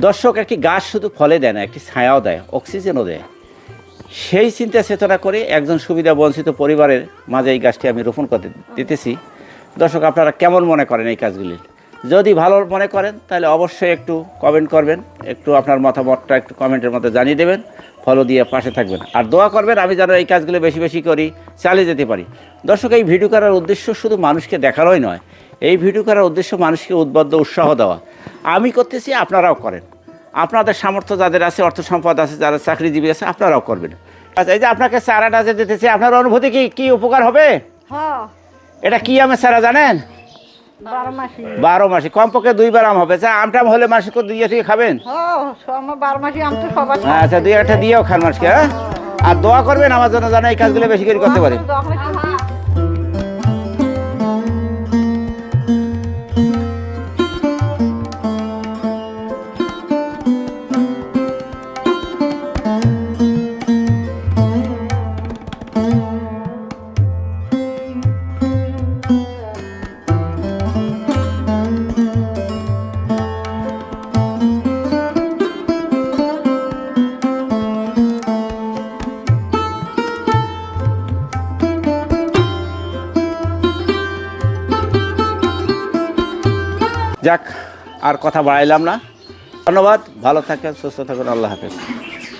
দর্শক, একটি গাছ শুধু ফলে দেয় না, একটি ছায়াও দেয়, অক্সিজেনও দেয়। সেই চিন্তা চেতনা করে একজন সুবিধা বঞ্চিত পরিবারের মাঝে এই গাছটি আমি রোপণ করতে দিতেছি। দর্শক, আপনারা কেমন মনে করেন এই কাজগুলি? যদি ভালো মনে করেন তাহলে অবশ্যই একটু কমেন্ট করবেন, একটু আপনার মতামতটা একটু কমেন্টের মধ্যে জানিয়ে দেবেন, ফলো দিয়ে পাশে থাকবেন, আর দোয়া করবেন আমি যেন এই কাজগুলো বেশি বেশি করি, চালিয়ে যেতে পারি। দর্শক, এই ভিডিও করার উদ্দেশ্য শুধু মানুষকে দেখানোই নয়, এই ভিডিও করার উদ্দেশ্য মানুষকে উদ্বুদ্ধ উৎসাহ দেওয়া। আমি করতেছি, আপনারাও করেন। আপনাদের সামর্থ্য যাদের আছে, অর্থ সম্পদ আছে, যারা চাকরিজীবী আছে, আপনারাও করবেন। আচ্ছা, এই যে আপনাকে চারাটা যে দিতেছি, আপনার অনুভূতি কি কি উপকার হবে? এটা কি আমের চারা জানেন? 12 মাসি, কমপক্ষে 2বার আম হবে। আমটাম হলে মানুষকে দিয়ে দিয়ে খাবেন। আচ্ছা, 2-1টা দিয়েও খান মানুষকে। হ্যাঁ, আর দোয়া করবেন আমার জন্য, জানা এই কাজগুলো বেশি করে করতে পারি। যাক, আর কথা বাড়াইলাম না। ধন্যবাদ, ভালো থাকেন, সুস্থ থাকুন, আল্লাহ হাফেজ।